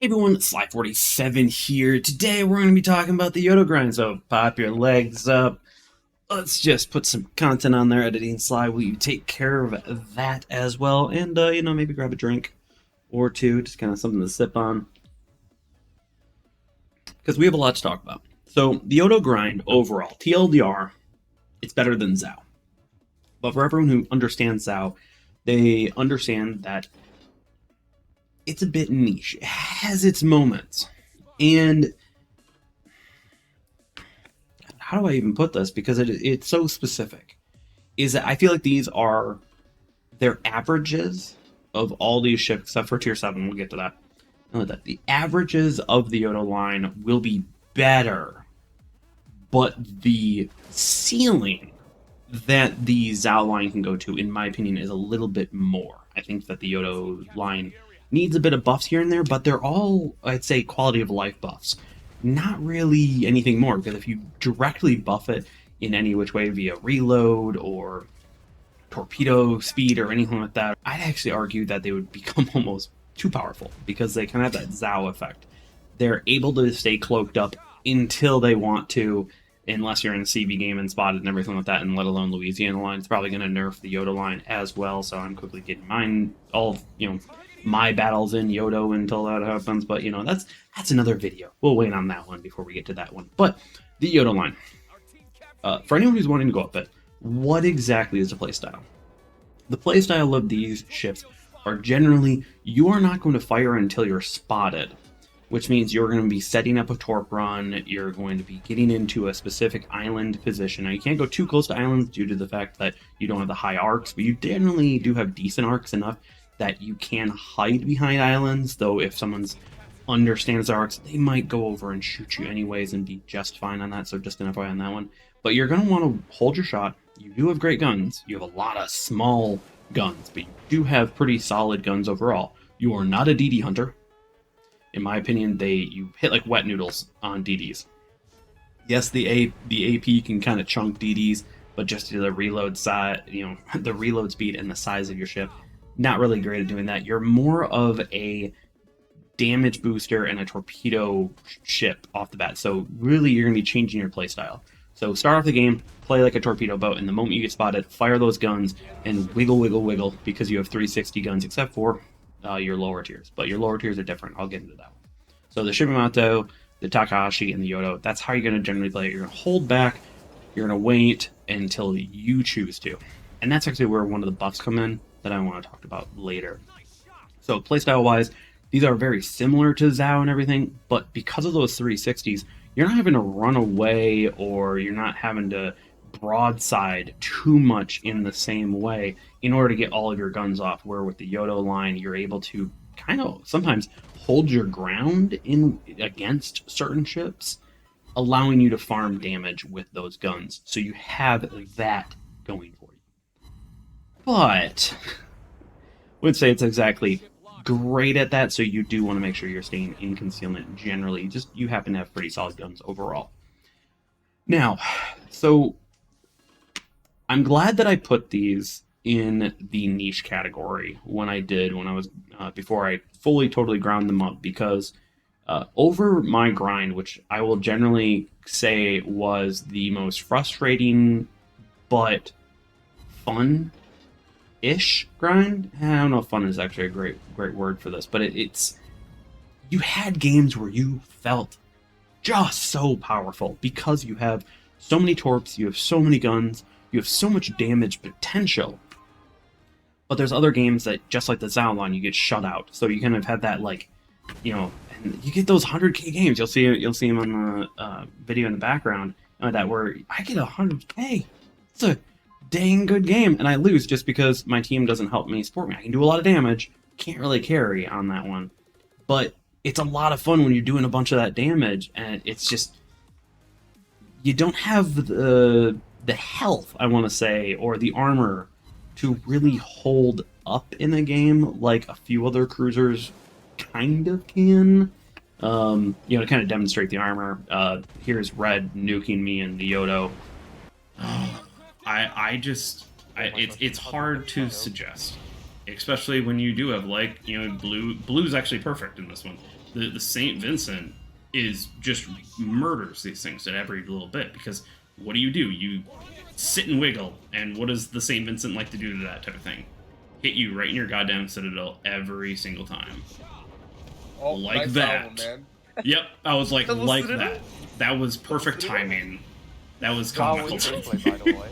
Hey everyone, it's Sly47 here. Today we're going to be talking about the Yodo grind, so pop your legs up. Let's just put some content on there, editing Sly. Will you take care of that as well? And, maybe grab a drink or two, just kind of something to sip on. Because we have a lot to talk about. So, the Yodo grind overall, TLDR, it's better than Zao. But for everyone who understands Zao, they understand that it's a bit niche. It has its moments. And how do I even put this? Because it's so specific. Is that I feel like these are their averages of all these ships, except for tier 7. We'll get to that. The averages of the Yodo line will be better, but the ceiling that the Zao line can go to, in my opinion, is a little bit more. I think that the Yodo line needs a bit of buffs here and there, but they're all, I'd say, quality of life buffs. Not really anything more, because if you directly buff it in any which way via reload or torpedo speed or anything like that, I'd actually argue that they would become almost too powerful, because they kind of have that Zao effect. They're able to stay cloaked up until they want to, unless you're in a CV game and spotted and everything like that, and let alone Louisiana line. It's probably going to nerf the Yodo line as well, so I'm quickly getting mine, my battles in Yodo until that happens, but, that's another video. We'll wait on that one before we get to that one. But, the Yodo line. For anyone who's wanting to go up it, what exactly is the playstyle? The playstyle of these ships are generally, you are not going to fire until you're spotted, which means you're going to be setting up a torp run, you're going to be getting into a specific island position. Now, you can't go too close to islands due to the fact that you don't have the high arcs, but you generally do have decent arcs enough that you can hide behind islands, though if someone's understands the arcs, they might go over and shoot you anyways and be just fine on that, so just an FYI on that one. But you're going to want to hold your shot. You do have great guns. You have a lot of small guns, but you do have pretty solid guns overall. You are not a DD hunter. In my opinion, you hit like wet noodles on DDs. Yes, the AP can kind of chunk DDs, but just to the reload side, the reload speed and the size of your ship, not really great at doing that. You're more of a damage booster and a torpedo ship off the bat. So really, you're going to be changing your playstyle. So start off the game, play like a torpedo boat, and the moment you get spotted, fire those guns and wiggle, wiggle, wiggle, because you have 360 guns, except for your lower tiers. But your lower tiers are different. I'll get into that one. So the Shibumato, the Takahashi, and the Yodo, that's how you're going to generally play it. You're going to hold back, you're going to wait until you choose to. And that's actually where one of the buffs come in that I want to talk about later. So playstyle-wise, these are very similar to Zao and everything, but because of those 360s, you're not having to run away or you're not having to broadside too much in the same way in order to get all of your guns off, where with the Yodo line, you're able to kind of sometimes hold your ground against certain ships, allowing you to farm damage with those guns. So you have that going for you. But I would say it's exactly great at that, so you do want to make sure you're staying in concealment generally. Just you happen to have pretty solid guns overall. Now, so I'm glad that I put these in the niche category when I was before I fully totally ground them up, because over my grind, which I will generally say was the most frustrating but fun ish grind. I don't know if fun is actually a great word for this, but it's you had games where you felt just so powerful because you have so many torps, you have so many guns, you have so much damage potential. But there's other games that, just like the Zao line, you get shut out. So you kind of have that, and you get those 100k games. You'll see them on the video in the background, that where I get 100k. It's a dang good game, and I lose just because my team doesn't help me support me. I can do a lot of damage, can't really carry on that one, but it's a lot of fun when you're doing a bunch of that damage, and it's just you don't have the health, I want to say, or the armor to really hold up in a game like a few other cruisers kind of can. To kind of demonstrate the armor. Here's Red nuking me and the Yodo. It's hard to suggest, especially when you do have blue's actually perfect in this one. The Saint Vincent is just murders these things at every little bit, because what do? You sit and wiggle, and what does the Saint Vincent like to do to that type of thing? Hit you right in your goddamn citadel every single time. Oh, Like nice that. album, man. Yep, I was like Citadel? that. That was perfect timing. That was Wow, comical. gameplay, by the way.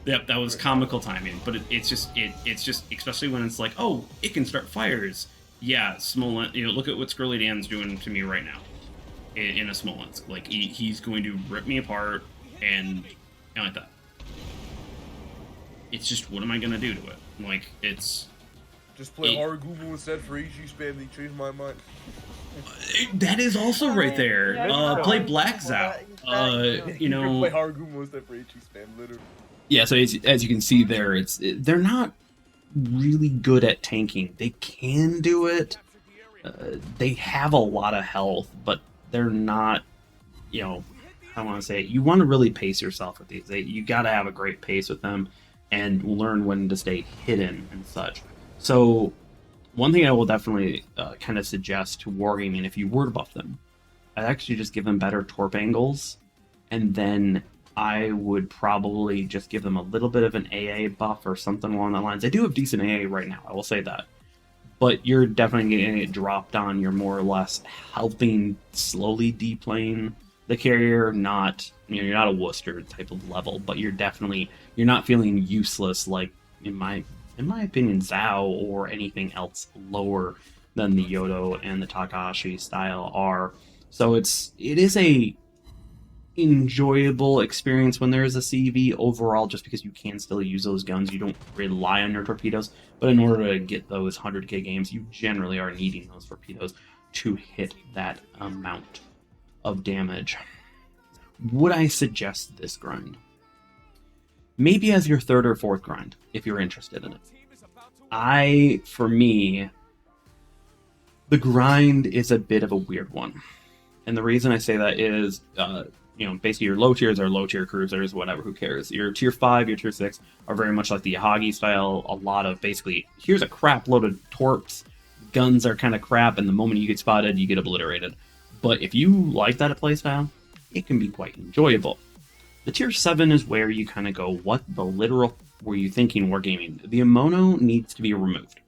Yep, that was comical timing. But it's just especially when it's like, oh, it can start fires. Yeah, Smolensk. Look at what Skurly Dan's doing to me right now in a Smolensk. Like he's going to rip me apart and like that. It's just, what am I gonna do to it? Like, it's just play hard Google instead for each spam. They changed my mind. That is also right there. Play Black Zao. Play hard Google instead for each spam, literally. Yeah, so as you can see there, they're not really good at tanking. They can do it. They have a lot of health, but they're not, I want to say, you want to really pace yourself with these. You got to have a great pace with them and learn when to stay hidden and such. So one thing I will definitely kind of suggest to Wargaming, if you were to buff them, I'd actually just give them better torp angles, and then I would probably just give them a little bit of an AA buff or something along that lines. They do have decent AA right now, I will say that. But you're definitely getting it dropped on. You're more or less helping slowly deplane the carrier, not, you're not a Worcester type of level, but you're not feeling useless like, in my opinion, Zao or anything else lower than the Yodo and the Takahashi style are. So it is a enjoyable experience when there is a CV overall, just because you can still use those guns. You don't rely on your torpedoes, but in order to get those 100k games, you generally are needing those torpedoes to hit that amount of damage. Would I suggest this grind? Maybe as your third or fourth grind, if you're interested in it. For me, the grind is a bit of a weird one. And the reason I say that is, basically your low tiers are low tier cruisers, whatever, who cares. Your tier 5, your tier 6 are very much like the Yahagi style. A lot of basically, here's a crap load of torps, guns are kind of crap, and the moment you get spotted, you get obliterated. But if you like that playstyle, it can be quite enjoyable. The tier 7 is where you kind of go, what the literal were you thinking Wargaming? The Amono needs to be removed.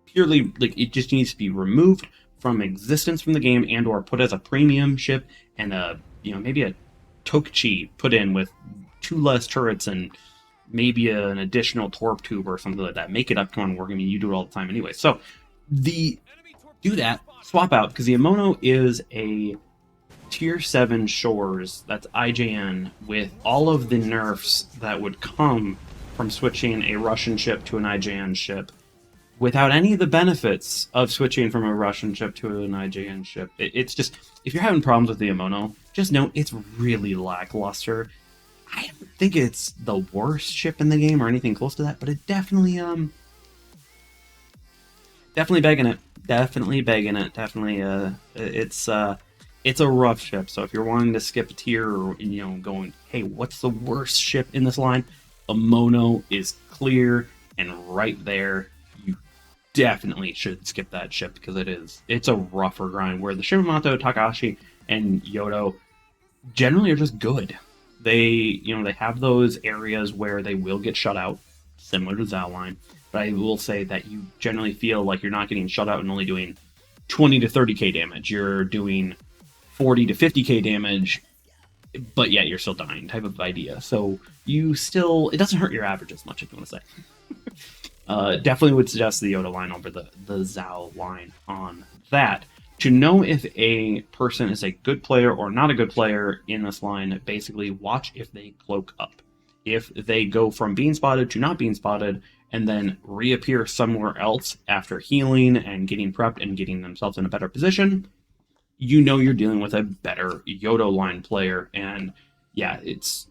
Purely, it just needs to be removed from existence from the game, and or put as a premium ship, and maybe a Tokchi put in with 2 less turrets and maybe an additional torp tube or something like that. Make it up. Come on, Wargaming, you do it all the time anyway. So do that, swap out, because the Amono is a tier 7 shores, that's IJN, with all of the nerfs that would come from switching a Russian ship to an IJN ship, without any of the benefits of switching from a Russian ship to an IJN ship. It's just, if you're having problems with the Amono, just know it's really lackluster. I don't think it's the worst ship in the game or anything close to that, but it definitely begging it. It's a rough ship. So if you're wanting to skip a tier, or going, hey, what's the worst ship in this line? Amono is clear and right there. You definitely should skip that ship, because it's a rougher grind, where the Shimamoto, Takahashi, and Yodo generally are just good. They have those areas where they will get shut out, similar to Zao line, but I will say that you generally feel like you're not getting shut out and only doing 20 to 30k damage. You're doing 40 to 50k damage, but yet you're still dying, type of idea. So it doesn't hurt your average as much, if you want to say. Definitely would suggest the Yoda line over the Zao line on that. To know if a person is a good player or not a good player in this line, basically watch if they cloak up. If they go from being spotted to not being spotted, and then reappear somewhere else after healing and getting prepped and getting themselves in a better position, you're dealing with a better Yodo line player. And yeah, it's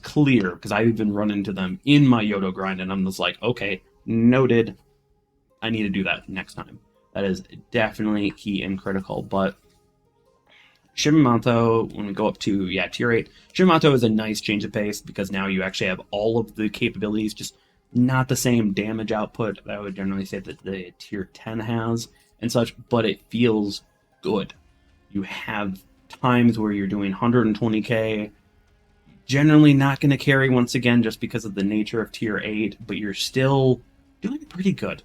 clear, because I've even run into them in my Yodo grind, and I'm just like, okay, noted, I need to do that next time. That is definitely key and critical. But Shimamoto, when we go up to tier 8, Shimamoto is a nice change of pace, because now you actually have all of the capabilities, just not the same damage output that I would generally say that the tier 10 has. and such, but it feels good. You have times where you're doing 120k, generally not going to carry once again just because of the nature of tier 8, but you're still doing pretty good.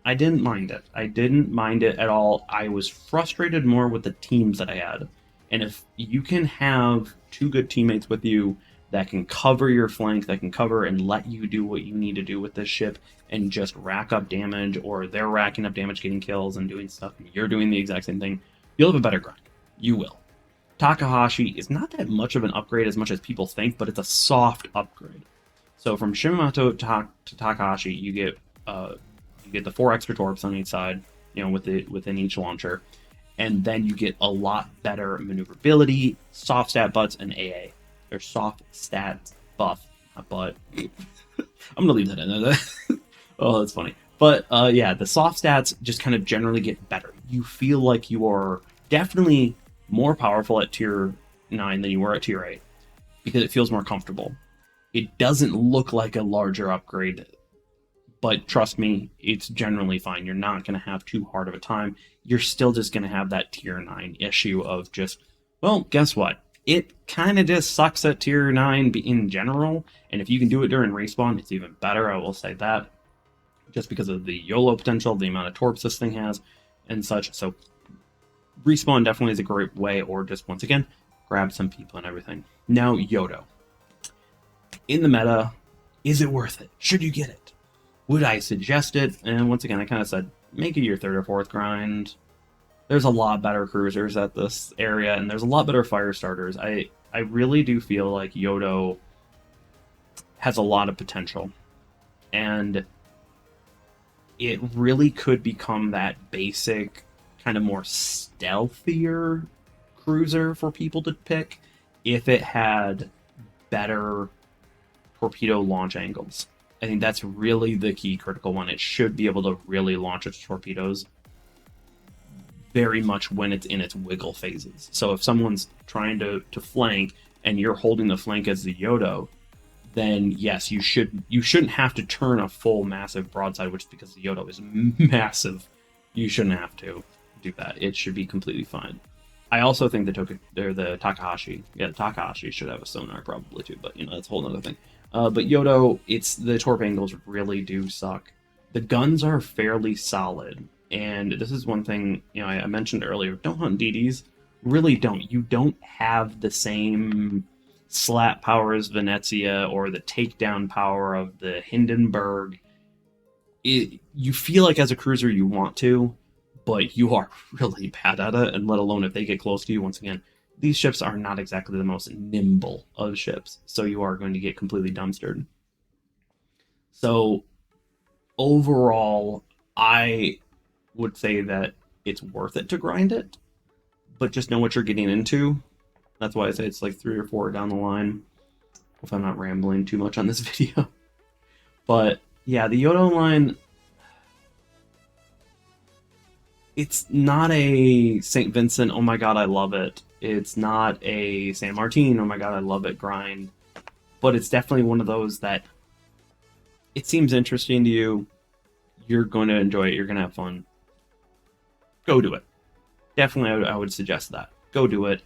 I didn't mind it. I didn't mind it at all. I was frustrated more with the teams that I had. And if you can have 2 good teammates with you that can cover your flank, that can cover and let you do what you need to do with this ship and just rack up damage, or they're racking up damage, getting kills and doing stuff, and you're doing the exact same thing, you'll have a better grind. You will. Takahashi is not that much of an upgrade as much as people think, but it's a soft upgrade. So from Shimamoto to Takahashi, you get the 4 extra torps on each side, within each launcher, and then you get a lot better maneuverability, soft stat butts, and AA. Or soft stat buff, but I'm gonna leave that in there. Oh, that's funny. But the soft stats just kind of generally get better. You feel like you are definitely more powerful at tier 9 than you were at tier 8 because it feels more comfortable. It doesn't look like a larger upgrade, but trust me, it's generally fine. You're not going to have too hard of a time. You're still just going to have that tier 9 issue of just, well, guess what? It kind of just sucks at tier 9 in general, and if you can do it during respawn, it's even better, I will say that. Just because of the YOLO potential, the amount of torps this thing has, and such. So respawn definitely is a great way, or just, once again, grab some people and everything. Now, Yodo. In the meta, is it worth it? Should you get it? Would I suggest it? And once again, I kind of said, make it your 3rd or 4th grind. There's a lot better cruisers at this area, and there's a lot better fire starters. I really do feel like Yodo has a lot of potential. And it really could become that basic, kind of more stealthier cruiser for people to pick if it had better torpedo launch angles. I think that's really the key critical one. It should be able to really launch its torpedoes very much when it's in its wiggle phases. So if someone's trying to flank and you're holding the flank as the Yodo, then yes, you shouldn't have to turn a full massive broadside, which, because the Yodo is massive, you shouldn't have to do that. It should be completely fine. I also think the Takahashi should have a sonar probably too, but that's a whole other thing. But Yodo, the torp angles really do suck. The guns are fairly solid, and this is one thing I mentioned earlier. Don't hunt DDs. Really don't. You don't have the same slap power as Venezia or the takedown power of the Hindenburg. You feel like as a cruiser you want to, but you are really bad at it, and let alone if they get close to you. Once again, these ships are not exactly the most nimble of ships, so you are going to get completely dumpstered. So overall, I would say that it's worth it to grind it, but just know what you're getting into. That's why I say it's like 3 or 4 down the line, if I'm not rambling too much on this video. But yeah, the Yodo line, it's not a St. Vincent, oh my god, I love it. It's not a San Martin, oh my god, I love it grind. But it's definitely one of those that it seems interesting to you. You're going to enjoy it. You're going to have fun. Go do it. Definitely, I would suggest that. Go do it.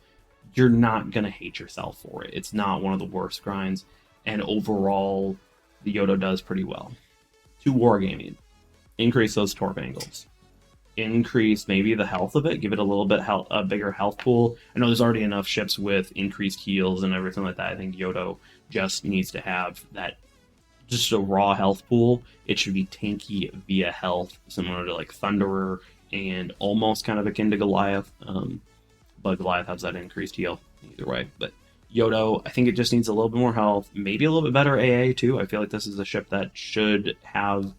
You're not going to hate yourself for it. It's not one of the worst grinds. And overall, the Yodo does pretty well. To wargaming. Increase those torp angles. Increase maybe the health of it. Give it a little bit a bigger health pool. I know there's already enough ships with increased heals and everything like that. I think Yodo just needs to have that, just a raw health pool. It should be tanky via health, similar to like Thunderer and almost kind of akin to Goliath. But Goliath has that increased heal either way. But Yodo, I think it just needs a little bit more health, maybe a little bit better AA too. I feel like this is a ship that should have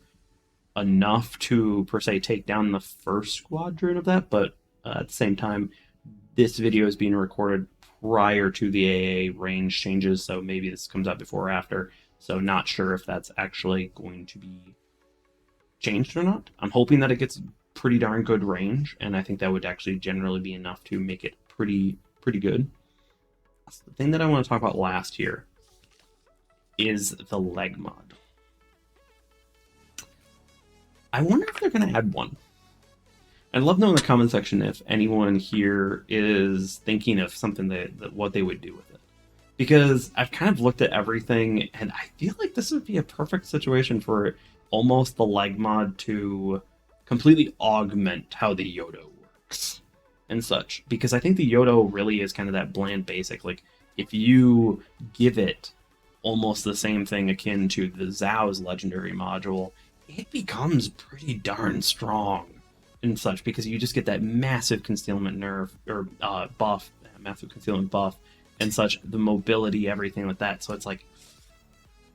enough to, per se, take down the first squadron of that, but at the same time, this video is being recorded prior to the AA range changes, so maybe this comes out before or after, so not sure if that's actually going to be changed or not. I'm hoping that it gets pretty darn good range, and I think that would actually generally be enough to make it pretty good. The thing that I want to talk about last here is the leg mod. I wonder if they're going to add one. I'd love to know in the comment section if anyone here is thinking of something that what they would do with it. Because I've kind of looked at everything, and I feel like this would be a perfect situation for almost the leg mod to completely augment how the Yodo works and such. Because I think the Yodo really is kind of that bland basic. Like, if you give it almost the same thing akin to the Zhao's legendary module, it becomes pretty darn strong and such, because you just get that massive concealment nerf or buff, massive concealment buff and such, the mobility, everything like that. So it's like,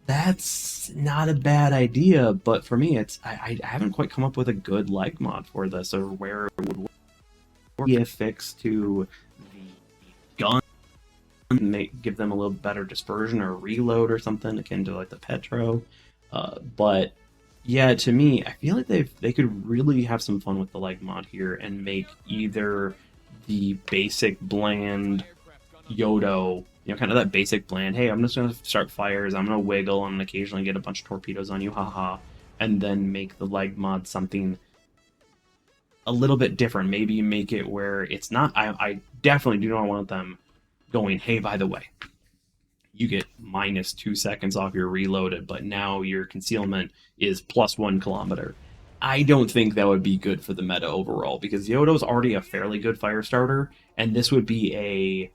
that's not a bad idea, but for me, it's I haven't quite come up with a good leg mod for this, or where it would work. Be a fix to the gun, give them a little better dispersion or reload or something akin to like the Petro, but yeah, to me, I feel like they could really have some fun with the leg mod here and make either the basic bland Yodo, kind of that basic bland, hey, I'm just going to start fires, I'm going to wiggle, and occasionally get a bunch of torpedoes on you, haha, and then make the leg mod something a little bit different. Maybe make it where it's not, I definitely do not want them going, hey, by the way, you get -2 seconds off your reloaded, but now your concealment is +1 kilometer. I don't think that would be good for the meta overall, because Yodo's already a fairly good fire starter, and this would be a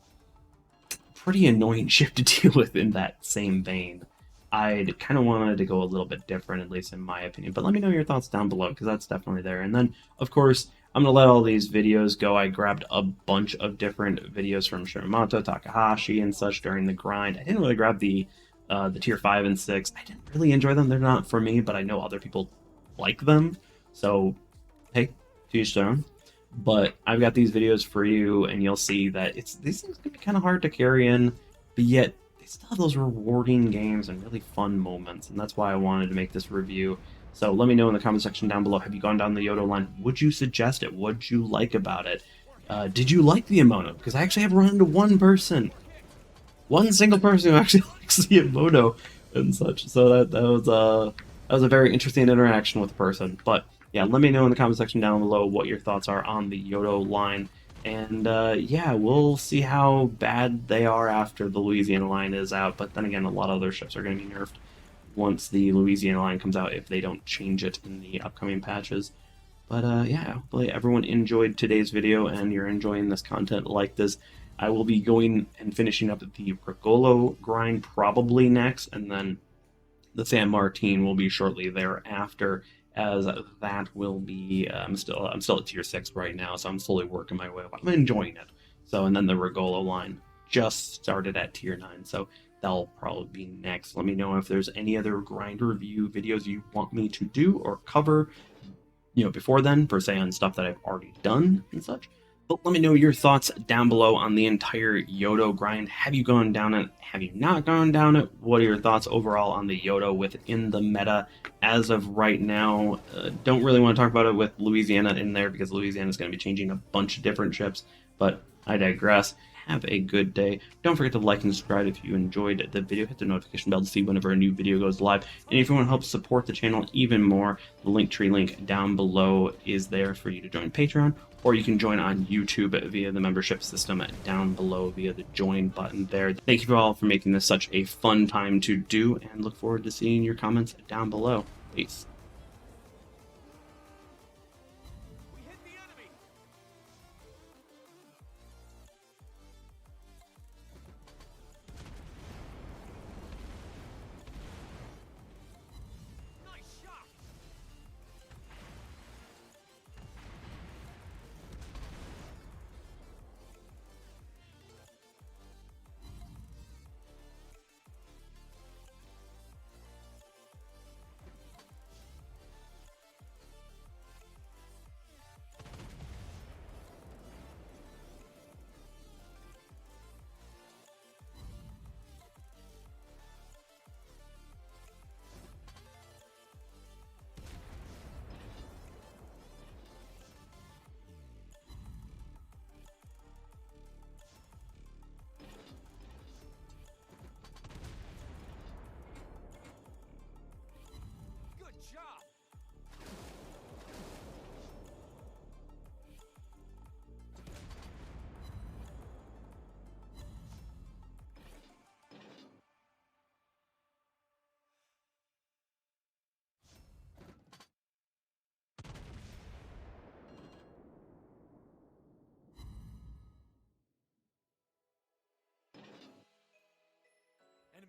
pretty annoying ship to deal with in that same vein. I'd kind of wanted to go a little bit different, at least in my opinion, but let me know your thoughts down below, because that's definitely there. And then, of course, I'm going to let all these videos go. I grabbed a bunch of different videos from Shimoto, Takahashi, and such during the grind. I didn't really grab the tier 5 and 6. I didn't really enjoy them. They're not for me, but I know other people like them. So, hey, to each their own. But I've got these videos for you, and you'll see that these things can be kind of hard to carry in, but yet they still have those rewarding games and really fun moments, and that's why I wanted to make this review. So let me know in the comment section down below, have you gone down the Yodo line? Would you suggest it? What'd you like about it? Did you like the Emoto? Because I actually have run into one single person who actually likes the Emoto and such. So that was a very interesting interaction with a person. But yeah, let me know in the comment section down below what your thoughts are on the Yodo line. And yeah, we'll see how bad they are after the Louisiana line is out. But then again, a lot of other ships are going to be nerfed once the Louisiana line comes out, if they don't change it in the upcoming patches. But yeah, hopefully everyone enjoyed today's video and you're enjoying this content like this. I will be going and finishing up the Rigolo grind probably next, and then the San Martin will be shortly thereafter, as that will be, I'm still at tier 6 right now, so I'm slowly working my way up. I'm enjoying it. So, and then the Rigolo line just started at tier 9, so that'll probably be next. Let me know if there's any other grind review videos you want me to do or cover, before then, per se, on stuff that I've already done and such. But let me know your thoughts down below on the entire Yodo grind. Have you gone down it? Have you not gone down it? What are your thoughts overall on the Yodo within the meta as of right now? Don't really want to talk about it with Louisiana in there, because Louisiana is going to be changing a bunch of different ships, but I digress. Have a good day. Don't forget to like and subscribe if you enjoyed the video. Hit the notification bell to see whenever a new video goes live. And if you want to help support the channel even more, the Linktree link down below is there for you to join Patreon, or you can join on YouTube via the membership system down below via the join button there. Thank you all for making this such a fun time to do, and look forward to seeing your comments down below. Peace.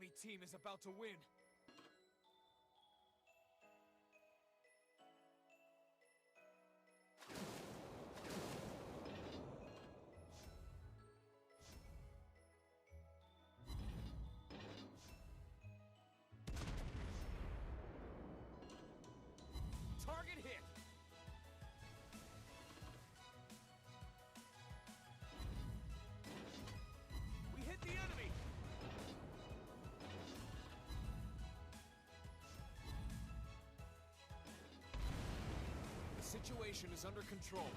enemy team is about to win. Target hit! We hit the enemy! The situation is under control.